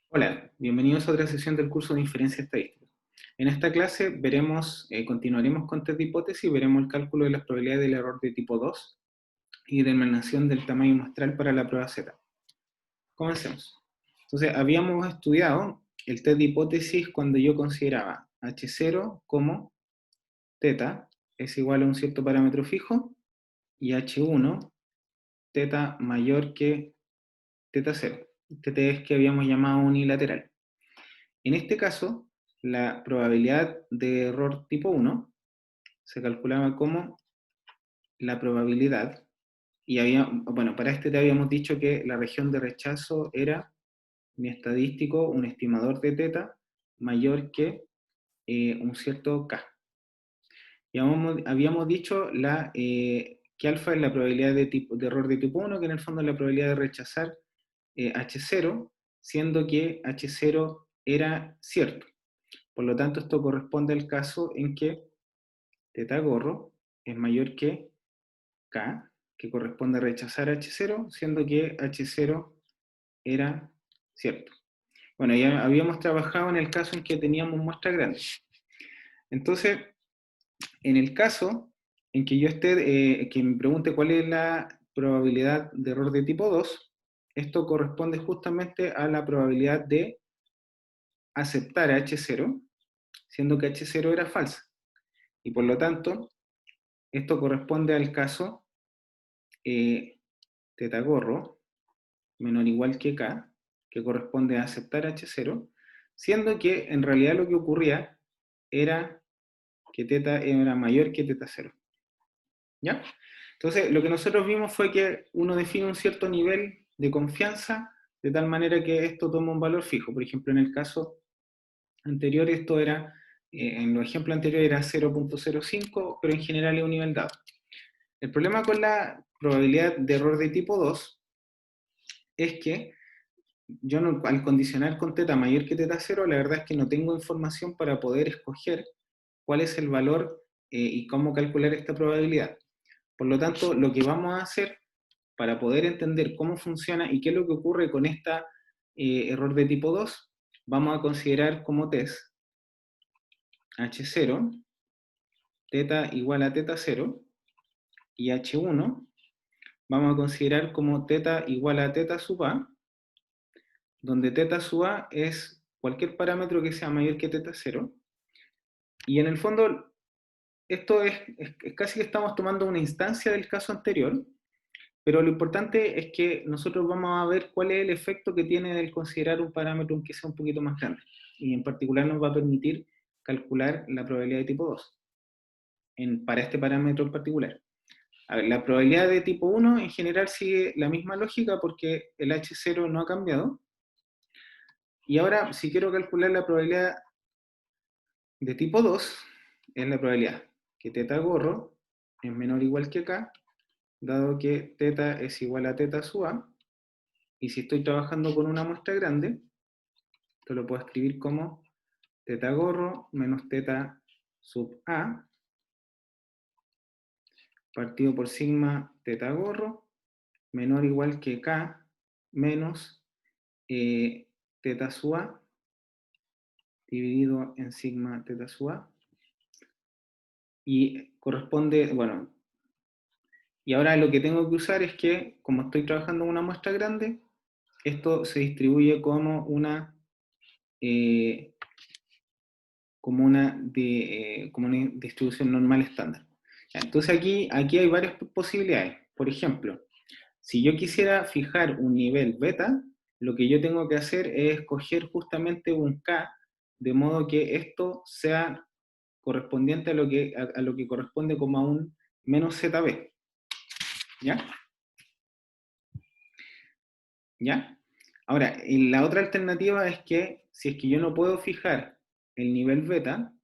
Hola, bienvenidos a otra sesión del curso de Inferencia Estadística. En esta clase continuaremos con test de hipótesis y veremos el cálculo de las probabilidades del error de tipo 2 y determinación del tamaño muestral para la prueba Z. Comencemos. Entonces, habíamos estudiado el test de hipótesis cuando yo consideraba H0 como θ es igual a un cierto parámetro fijo y H1 θ mayor que θ0. Este test que habíamos llamado unilateral. En este caso, la probabilidad de error tipo 1 se calculaba como la probabilidad, para este te habíamos dicho que la región de rechazo era mi estadístico, un estimador de θ mayor que un cierto k. Y habíamos dicho que alfa es la probabilidad de error de tipo 1, que en el fondo es la probabilidad de rechazar H0, siendo que H0 era cierto. Por lo tanto, esto corresponde al caso en que θ gorro es mayor que K, que corresponde a rechazar H0, siendo que H0 era cierto. Bueno, ya habíamos trabajado en el caso en que teníamos muestras grandes. Entonces, en el caso en que que me pregunte cuál es la probabilidad de error de tipo 2, esto corresponde justamente a la probabilidad de aceptar H0, siendo que H0 era falsa. Y por lo tanto, esto corresponde al caso θ gorro menor o igual que K, que corresponde a aceptar H0, siendo que en realidad lo que ocurría era que θ era mayor que θ0. ¿Ya? Entonces, lo que nosotros vimos fue que uno define un cierto nivel de confianza de tal manera que esto toma un valor fijo. Por ejemplo, en el caso anterior, en los ejemplos anteriores era 0.05, pero en general es un nivel dado. El problema con la probabilidad de error de tipo 2 es que yo no, al condicionar con θ mayor que θ0, la verdad es que no tengo información para poder escoger cuál es el valor y cómo calcular esta probabilidad. Por lo tanto, lo que vamos a hacer para poder entender cómo funciona y qué es lo que ocurre con esta error de tipo 2, vamos a considerar como test H0, θ igual a θ0, y H1 vamos a considerar como θ igual a θ sub a, donde θ sub a es cualquier parámetro que sea mayor que θ0, y en el fondo esto es casi que estamos tomando una instancia del caso anterior, pero lo importante es que nosotros vamos a ver cuál es el efecto que tiene el considerar un parámetro que sea un poquito más grande, y en particular nos va a permitir calcular la probabilidad de tipo 2 para este parámetro en particular. A ver, la probabilidad de tipo 1 en general sigue la misma lógica porque el H0 no ha cambiado. Y ahora, si quiero calcular la probabilidad de tipo 2, es la probabilidad que θ gorro es menor o igual que K, dado que θ es igual a θ sub A, y si estoy trabajando con una muestra grande, esto lo puedo escribir como θ gorro menos θ sub A, partido por sigma θ gorro, menor o igual que K menos θ sub A, dividido en sigma θ sub A, y corresponde, bueno, y ahora lo que tengo que usar es que, como estoy trabajando en una muestra grande, esto se distribuye eh, como una distribución normal estándar. Entonces aquí hay varias posibilidades. Por ejemplo, si yo quisiera fijar un nivel beta, lo que yo tengo que hacer es escoger justamente un K, de modo que esto sea correspondiente a lo que corresponde como a un menos ZB. ¿Ya? ¿Ya? Ahora, y la otra alternativa es que si es que yo no puedo fijar el nivel beta,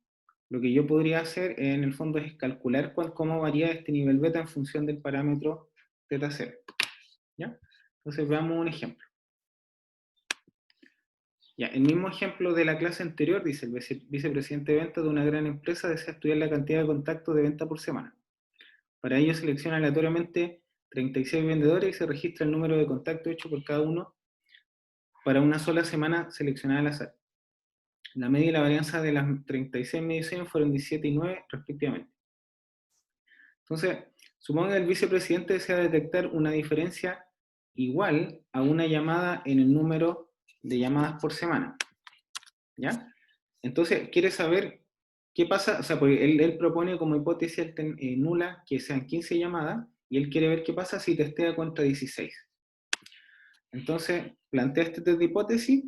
lo que yo podría hacer en el fondo es calcular cómo varía este nivel beta en función del parámetro θ0. ¿Ya? Entonces veamos un ejemplo. Ya, el mismo ejemplo de la clase anterior dice: el vicepresidente de ventas de una gran empresa desea estudiar la cantidad de contactos de venta por semana. Para ello selecciona aleatoriamente 36 vendedores y se registra el número de contactos hecho por cada uno para una sola semana seleccionada al azar. La media y la varianza de las 36 mediciones fueron 17 y 9 respectivamente. Entonces, supongo que el vicepresidente desea detectar una diferencia igual a una llamada en el número de llamadas por semana. ¿Ya? Entonces, quiere saber qué pasa, o sea, porque él propone como hipótesis nula que sean 15 llamadas, y él quiere ver qué pasa si testea contra 16. Entonces, plantea este test de hipótesis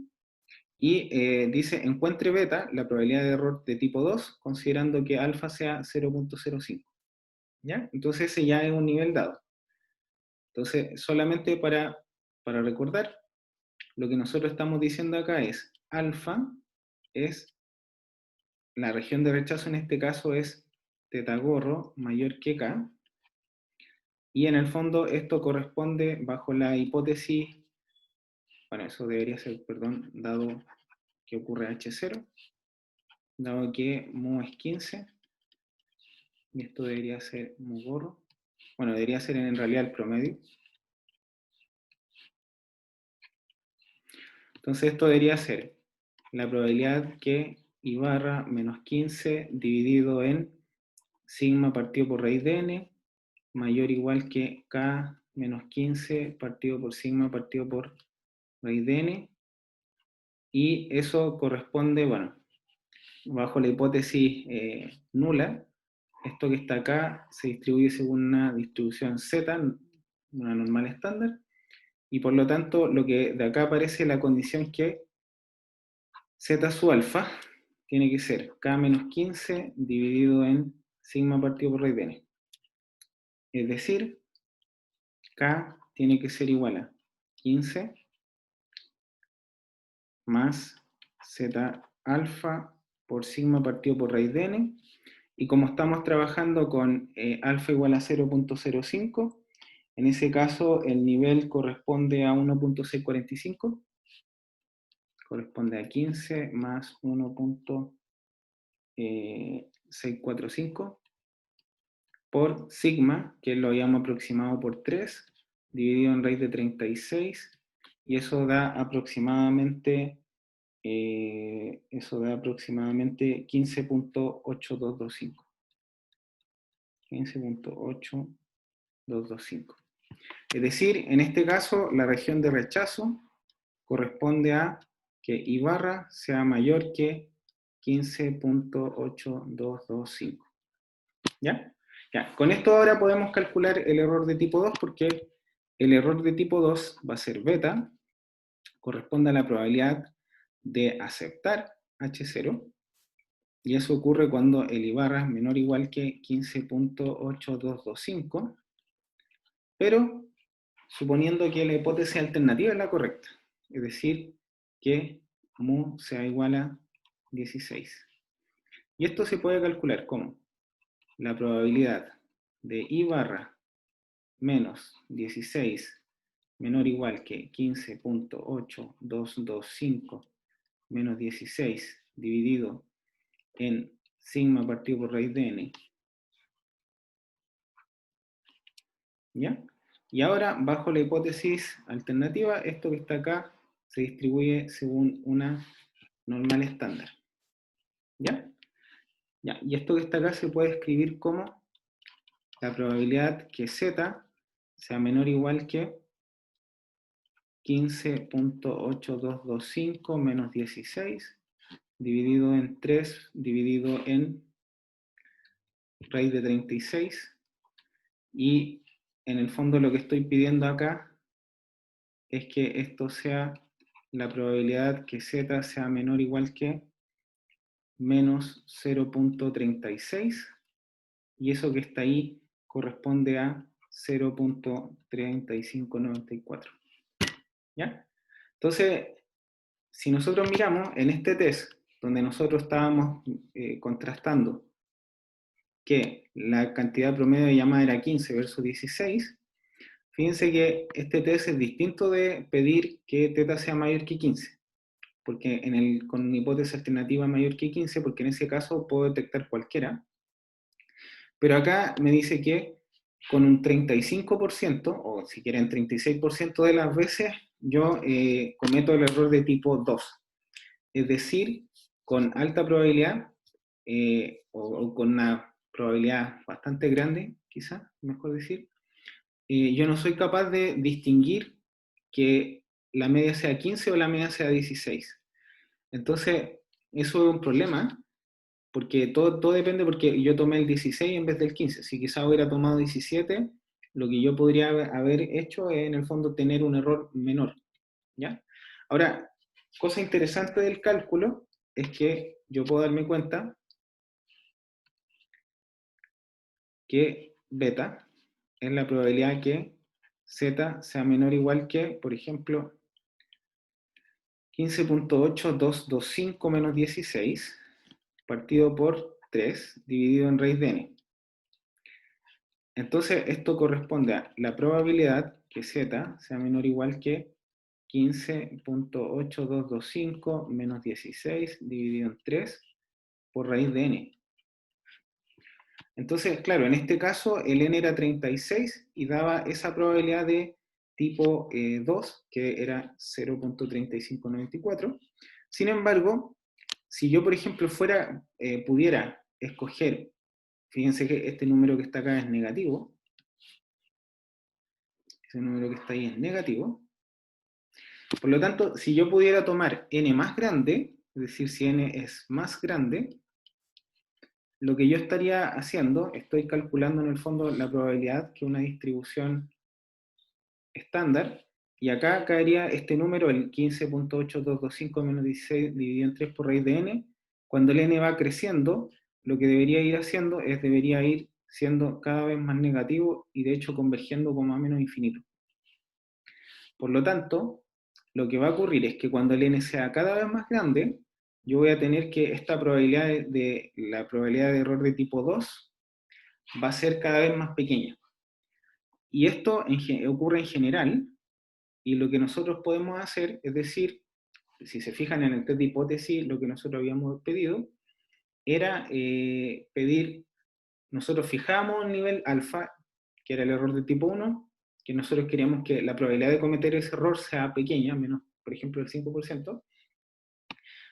y dice, encuentre beta, la probabilidad de error de tipo 2, considerando que alfa sea 0.05. ¿Ya? Entonces ese ya es un nivel dado. Entonces, solamente para recordar, lo que nosotros estamos diciendo acá es, alfa es, la región de rechazo en este caso es teta gorro mayor que K, y en el fondo esto corresponde bajo la hipótesis, bueno, eso debería ser, perdón, dado que ocurre H0, dado que mu es 15, y esto debería ser mu gorro, bueno, debería ser en realidad el promedio. Entonces esto debería ser la probabilidad que I barra menos 15 dividido en sigma partido por raíz de n mayor o igual que K menos 15 partido por sigma partido por raíz de n, y eso corresponde, bueno, bajo la hipótesis nula, esto que está acá se distribuye según una distribución Z, una normal estándar, y por lo tanto lo que de acá aparece la condición que Z sub alfa tiene que ser K menos 15 dividido en sigma partido por raíz de n. Es decir, K tiene que ser igual a 15 más Z alfa por sigma partido por raíz de n. Y como estamos trabajando con alfa igual a 0.05, en ese caso el nivel corresponde a 1.645, corresponde a 15 más 1.645 por sigma, que lo habíamos aproximado por 3, dividido en raíz de 36, y eso da aproximadamente 15.8225. 15.8225. Es decir, en este caso, la región de rechazo corresponde a que I barra sea mayor que 15.8225. ¿Ya? Ya, con esto ahora podemos calcular el error de tipo 2, porque el error de tipo 2 va a ser beta, corresponde a la probabilidad de aceptar H0, y eso ocurre cuando el I barra es menor o igual que 15.8225, pero suponiendo que la hipótesis alternativa es la correcta, es decir, que mu sea igual a 16. Y esto se puede calcular como la probabilidad de I barra menos 16 menor o igual que 15.8225 menos 16 dividido en sigma partido por raíz de n. ¿Ya? Y ahora, bajo la hipótesis alternativa, esto que está acá se distribuye según una normal estándar. ¿Ya? Ya. Y esto que está acá se puede escribir como la probabilidad que z sea menor o igual que 15.8225 menos 16 dividido en 3 dividido en raíz de 36, y en el fondo lo que estoy pidiendo acá es que esto sea la probabilidad que z sea menor o igual que menos 0.36, y eso que está ahí corresponde a 0.3594. ¿Ya? Entonces, si nosotros miramos en este test, donde nosotros estábamos contrastando que la cantidad promedio de llamadas era 15 versus 16, fíjense que este test es distinto de pedir que teta sea mayor que 15, porque con una hipótesis alternativa mayor que 15, porque en ese caso puedo detectar cualquiera, pero acá me dice que con un 35%, o si quieren 36% de las veces, yo cometo el error de tipo 2. Es decir, con alta probabilidad, o con una probabilidad bastante grande, quizá, mejor decir, yo no soy capaz de distinguir que la media sea 15 o la media sea 16. Entonces, eso es un problema, porque todo depende, porque yo tomé el 16 en vez del 15. Si quizá hubiera tomado 17, lo que yo podría haber hecho es, en el fondo, tener un error menor, ¿ya? Ahora, cosa interesante del cálculo es que yo puedo darme cuenta que beta es la probabilidad que z sea menor o igual que, por ejemplo, 15.8225 menos 16 partido por 3 dividido en raíz de n. Entonces, esto corresponde a la probabilidad que z sea menor o igual que 15.8225 menos 16 dividido en 3 por raíz de n. Entonces, claro, en este caso el n era 36 y daba esa probabilidad de tipo 2, que era 0.3594. Sin embargo, si yo, por ejemplo, pudiera escoger, fíjense que este número que está acá es negativo, ese número que está ahí es negativo. Por lo tanto, si yo pudiera tomar n más grande, es decir, si n es más grande, lo que yo estaría haciendo, estoy calculando en el fondo la probabilidad que una distribución estándar, y acá caería este número, el 15.8225 menos 16 dividido en 3 por raíz de n. Cuando el n va creciendo, lo que debería ir haciendo es, debería ir siendo cada vez más negativo y de hecho convergiendo como a menos infinito. Por lo tanto, lo que va a ocurrir es que cuando el n sea cada vez más grande, yo voy a tener que esta probabilidad la probabilidad de error de tipo 2 va a ser cada vez más pequeña. Y esto ocurre en general, y lo que nosotros podemos hacer, es decir, si se fijan en el test de hipótesis, lo que nosotros habíamos pedido era nosotros fijamos un nivel alfa, que era el error de tipo 1, que nosotros queríamos que la probabilidad de cometer ese error sea pequeña, menos, por ejemplo, el 5%.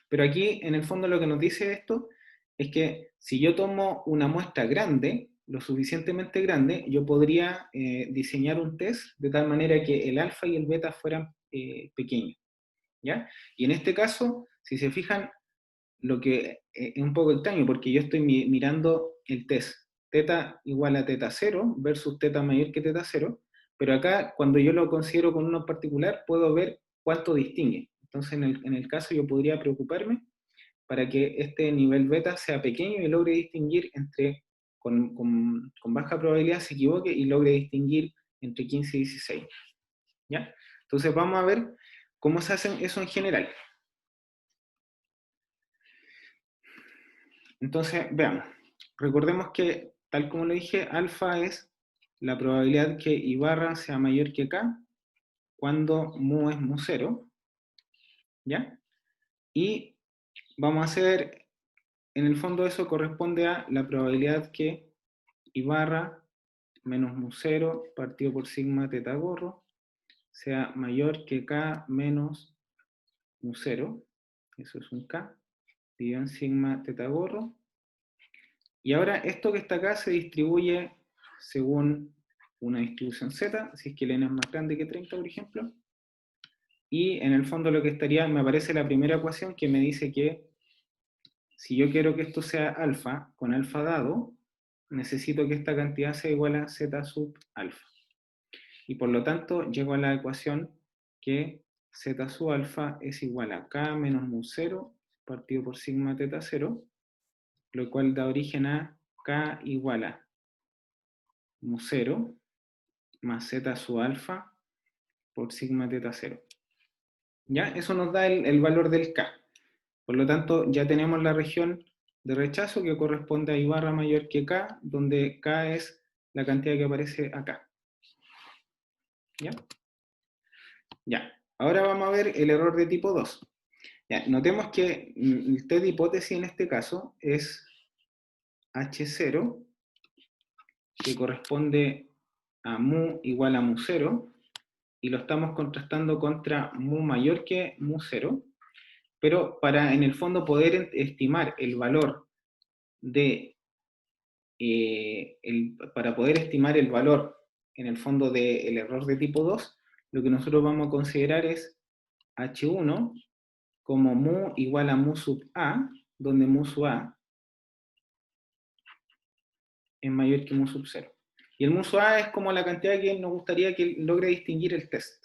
Pero aquí, en el fondo, lo que nos dice esto es que si yo tomo una muestra grande, lo suficientemente grande, yo podría diseñar un test de tal manera que el alfa y el beta fueran pequeños, ¿ya? Y en este caso, si se fijan, lo que es un poco extraño, porque yo estoy mirando el test teta igual a teta 0 versus teta mayor que teta 0, pero acá, cuando yo lo considero con uno en particular, puedo ver cuánto distingue. Entonces, en el caso, yo podría preocuparme para que este nivel beta sea pequeño y logre distinguir con baja probabilidad se equivoque y logre distinguir entre 15 y 16. ¿Ya? Entonces vamos a ver cómo se hace eso en general. Entonces, veamos. Recordemos que, tal como lo dije, alfa es la probabilidad que I barra sea mayor que K cuando mu es mu 0. ¿Ya? Y vamos a hacer, en el fondo eso corresponde a la probabilidad que I barra menos mu 0 partido por sigma teta gorro sea mayor que K menos mu 0. Eso es un K. Dividido en sigma teta gorro. Y ahora esto que está acá se distribuye según una distribución Z, si es que el n es más grande que 30, por ejemplo. Y en el fondo lo que estaría, me aparece la primera ecuación que me dice que si yo quiero que esto sea alfa, con alfa dado, necesito que esta cantidad sea igual a z sub alfa. Y por lo tanto llego a la ecuación que z sub alfa es igual a k menos mu 0 partido por sigma teta 0, lo cual da origen a k igual a mu 0 más z sub alfa por sigma teta 0. ¿Ya? Eso nos da el valor del K. Por lo tanto, ya tenemos la región de rechazo que corresponde a I barra mayor que K, donde K es la cantidad que aparece acá. ¿Ya? Ya. Ahora vamos a ver el error de tipo 2. Ya, notemos que el test de hipótesis en este caso es H0, que corresponde a mu igual a mu 0, y lo estamos contrastando contra mu mayor que mu 0, pero para en el fondo poder estimar el valor de, para poder estimar el valor en el fondo del error de tipo 2, lo que nosotros vamos a considerar es H1 como mu igual a mu sub A, donde mu sub A es mayor que mu sub 0. Y el mu sub A es como la cantidad que nos gustaría que logre distinguir el test.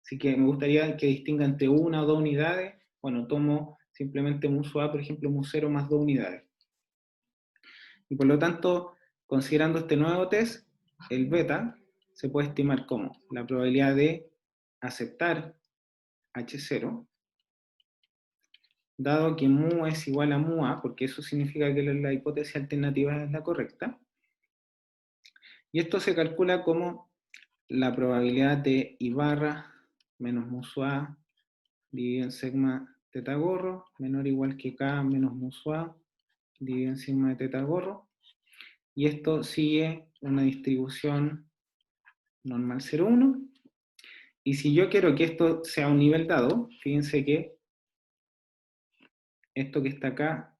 Así que me gustaría que distinga entre una o dos unidades. Bueno, tomo simplemente mu sub A, por ejemplo, mu 0 más 2 unidades. Y por lo tanto, considerando este nuevo test, el beta se puede estimar como la probabilidad de aceptar H0, dado que mu es igual a mu A, porque eso significa que la hipótesis alternativa es la correcta. Y esto se calcula como la probabilidad de I barra menos mu sub A dividido en sigma teta gorro, menor o igual que K menos mu sub A dividido en sigma de teta gorro. Y esto sigue una distribución normal 0,1. Y si yo quiero que esto sea un nivel dado, fíjense que esto que está acá,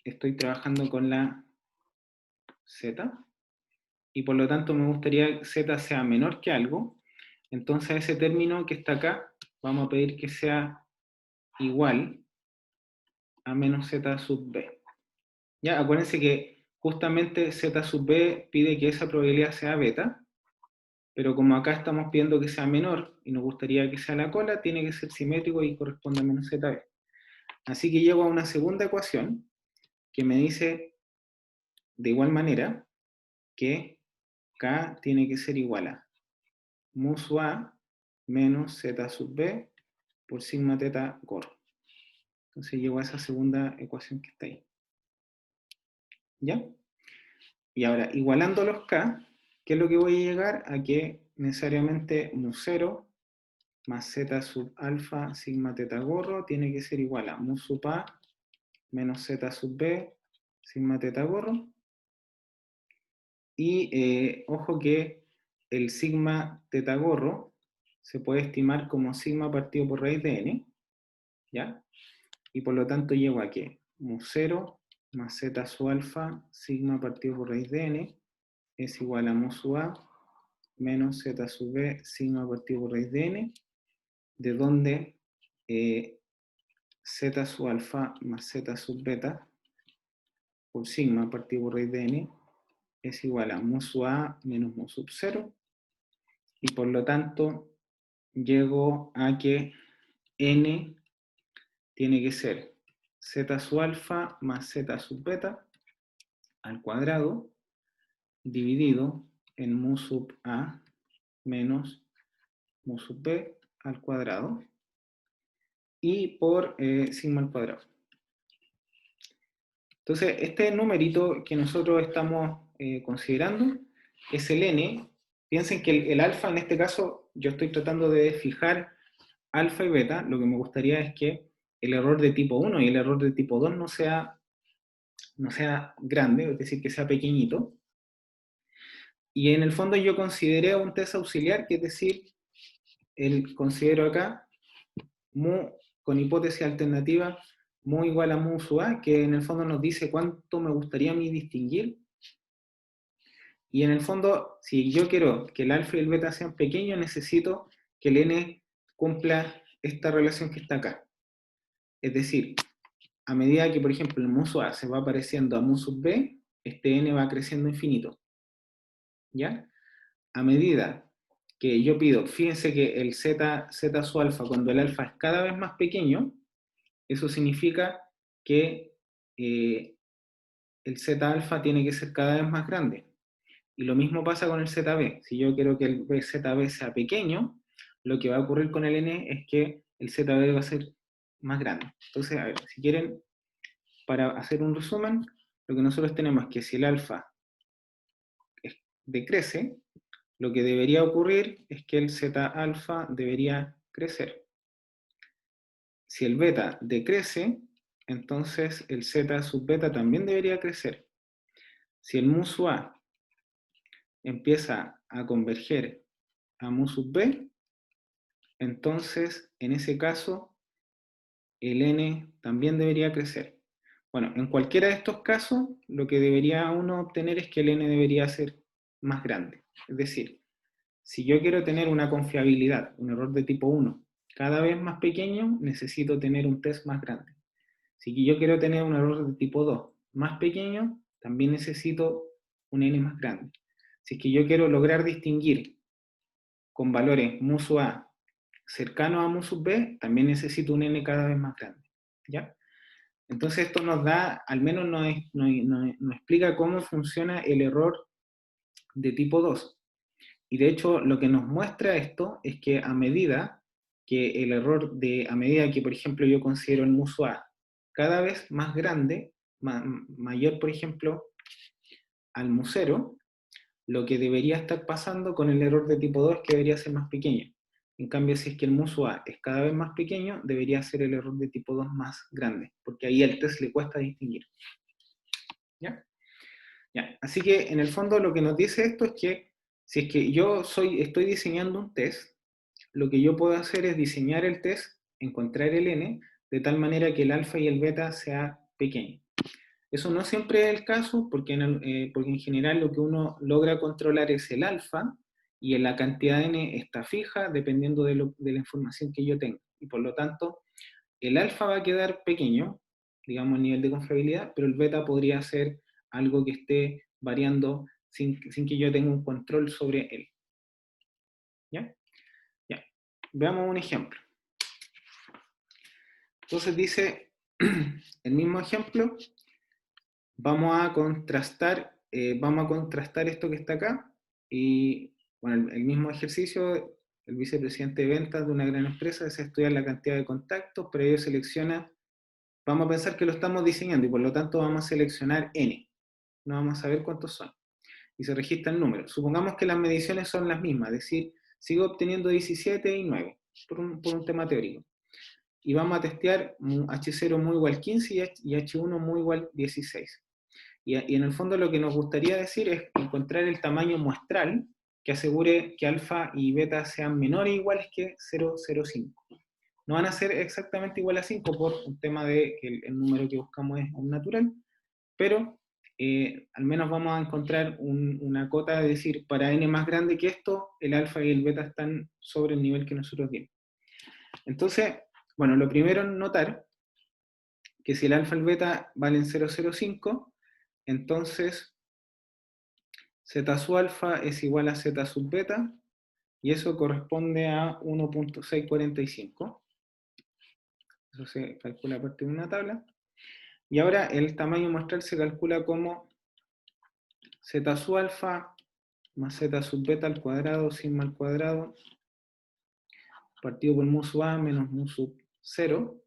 estoy trabajando con la Z, y por lo tanto me gustaría que Z sea menor que algo, entonces ese término que está acá, vamos a pedir que sea igual a menos Z sub B. Ya, acuérdense que justamente Z sub B pide que esa probabilidad sea beta, pero como acá estamos pidiendo que sea menor, y nos gustaría que sea la cola, tiene que ser simétrico y corresponde a menos ZB. Así que llego a una segunda ecuación, que me dice de igual manera que K tiene que ser igual a mu sub A menos Z sub B por sigma teta gorro. Entonces llego a esa segunda ecuación que está ahí. ¿Ya? Y ahora, igualando los K, ¿qué es lo que voy a llegar? A que necesariamente mu 0 más Z sub alfa sigma teta gorro tiene que ser igual a mu sub A menos Z sub B sigma teta gorro. Y ojo que el sigma teta gorro se puede estimar como sigma partido por raíz de n, ¿ya? Y por lo tanto llego a que mu 0 más z sub alfa sigma partido por raíz de n es igual a mu sub a menos z sub b sigma partido por raíz de n, de donde z sub alfa más z sub beta por sigma partido por raíz de n es igual a mu sub a menos mu sub 0, y por lo tanto llego a que n tiene que ser z sub alfa más z sub beta al cuadrado dividido en mu sub a menos mu sub b al cuadrado y por sigma al cuadrado. Entonces, este numerito que nosotros estamos considerando es el n. Piensen que el alfa, en este caso, yo estoy tratando de fijar alfa y beta. Lo que me gustaría es que el error de tipo 1 y el error de tipo 2 no sea grande, es decir, que sea pequeñito. Y en el fondo yo consideré un test auxiliar, que es decir, considero acá mu con hipótesis alternativa mu igual a mu sub a, que en el fondo nos dice cuánto me gustaría a mí distinguir. Y en el fondo, si yo quiero que el alfa y el beta sean pequeños, necesito que el n cumpla esta relación que está acá. Es decir, a medida que, por ejemplo, el mu sub a se va pareciendo a mu sub b, este n va creciendo infinito. ¿Ya? A medida que yo pido, fíjense que el z sub alfa, cuando el alfa es cada vez más pequeño, eso significa que el z alfa tiene que ser cada vez más grande. Y lo mismo pasa con el zb. Si yo quiero que el zb sea pequeño, lo que va a ocurrir con el n es que el zb va a ser más grande. Entonces, a ver, si quieren, para hacer un resumen, lo que nosotros tenemos es que si el alfa decrece, lo que debería ocurrir es que el z alfa debería crecer. Si el beta decrece, entonces el z sub beta también debería crecer. Si el mu sub a empieza a converger a mu sub b, entonces en ese caso el n también debería crecer. Bueno, en cualquiera de estos casos, lo que debería uno obtener es que el n debería ser más grande. Es decir, si yo quiero tener una confiabilidad, un error de tipo 1, cada vez más pequeño, necesito tener un test más grande. Si yo quiero tener un error de tipo 2 más pequeño, también necesito un n más grande. Si es que yo quiero lograr distinguir con valores mu sub a cercanos a mu sub b, también necesito un n cada vez más grande. ¿Ya? Entonces esto nos da, al menos nos explica cómo funciona el error de tipo 2. Y de hecho lo que nos muestra esto es que a medida que el error a medida que por ejemplo yo considero el mu sub a cada vez más grande, mayor por ejemplo al mu 0, lo que debería estar pasando con el error de tipo 2 es que debería ser más pequeño. En cambio, si es que el mu sub a es cada vez más pequeño, debería ser el error de tipo 2 más grande, porque ahí al test le cuesta distinguir. ¿Ya? Ya. Así que en el fondo lo que nos dice esto es que si es que yo estoy diseñando un test, lo que yo puedo hacer es diseñar el test, encontrar el n, de tal manera que el alfa y el beta sea pequeño. Eso no siempre es el caso, porque en general lo que uno logra controlar es el alfa, y la cantidad de n está fija dependiendo de la información que yo tenga. Y por lo tanto, el alfa va a quedar pequeño, digamos a nivel de confiabilidad, pero el beta podría ser algo que esté variando sin que yo tenga un control sobre él. ¿Ya? Ya. Veamos un ejemplo. Entonces dice, el mismo ejemplo, vamos a contrastar esto que está acá, y bueno, el mismo ejercicio, el vicepresidente de ventas de una gran empresa desea estudiar la cantidad de contactos, pero ello selecciona, vamos a pensar que lo estamos diseñando, y por lo tanto vamos a seleccionar n, no vamos a saber cuántos son, y se registra el número. Supongamos que las mediciones son las mismas, es decir, sigo obteniendo 17 y 9, por un tema teórico. Y vamos a testear H0 muy igual 15 y H1 muy igual 16. Y en el fondo lo que nos gustaría decir es encontrar el tamaño muestral que asegure que alfa y beta sean menores o iguales que 0,05. No van a ser exactamente igual a 5 por un tema de que el número que buscamos es un natural, pero al menos vamos a encontrar una cota de decir, para n más grande que esto, el alfa y el beta están sobre el nivel que nosotros dimos. Entonces, bueno, lo primero en notar que si el alfa y el beta valen 0,05, entonces z sub alfa es igual a z sub beta, y eso corresponde a 1.645. Eso se calcula a partir de una tabla. Y ahora el tamaño muestral se calcula como z sub alfa más z sub beta al cuadrado, sigma al cuadrado, partido por mu sub a menos mu sub 0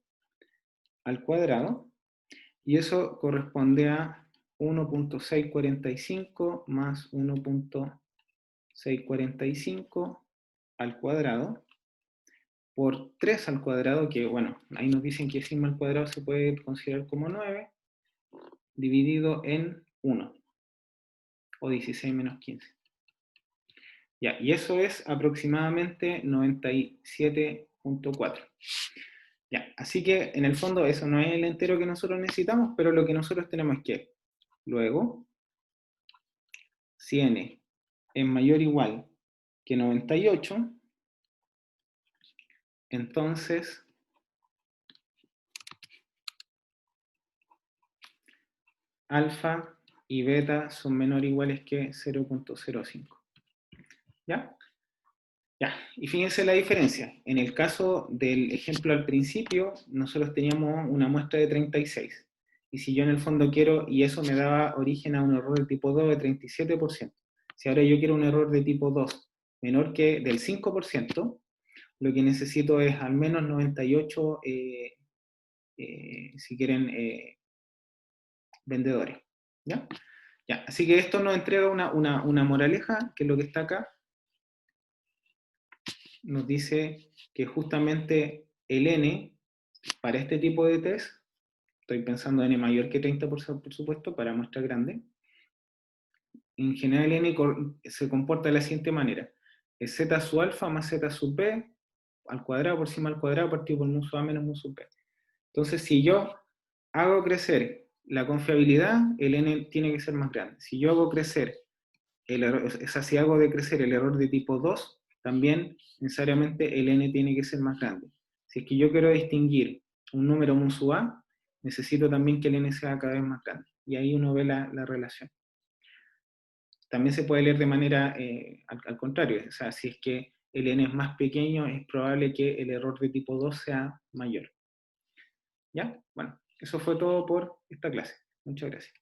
al cuadrado. Y eso corresponde a 1.645 más 1.645 al cuadrado por 3 al cuadrado, que bueno, ahí nos dicen que sigma al cuadrado se puede considerar como 9, dividido en 1, o 16 menos 15. Ya, y eso es aproximadamente 97.4. Ya, así que en el fondo eso no es el entero que nosotros necesitamos, pero lo que nosotros tenemos es que luego, si n es mayor o igual que 98, entonces alfa y beta son menor o iguales que 0.05. ¿Ya? Ya, y fíjense la diferencia. En el caso del ejemplo al principio, nosotros teníamos una muestra de 36. Y si yo en el fondo quiero, y eso me daba origen a un error de tipo 2 de 37%. Si ahora yo quiero un error de tipo 2 menor que del 5%, lo que necesito es al menos 98, si quieren, vendedores. ¿Ya? Ya, así que esto nos entrega una moraleja, que es lo que está acá. Nos dice que justamente el n, para este tipo de test, estoy pensando en n mayor que 30 por supuesto, para muestra grande, en general n se comporta de la siguiente manera. es z sub alfa más z sub b al cuadrado por sigma al cuadrado partido por mu sub a menos mu sub b. Entonces, si yo hago crecer la confiabilidad, el n tiene que ser más grande. Si yo hago crecer el error, o sea, si hago decrecer el error de tipo 2, también necesariamente el n tiene que ser más grande. Si es que yo quiero distinguir un número mu sub a, necesito también que el n sea cada vez más grande. Y ahí uno ve la relación. También se puede leer de manera al contrario, o sea, si es que el n es más pequeño, es probable que el error de tipo 2 sea mayor. ¿Ya? Bueno, eso fue todo por esta clase. Muchas gracias.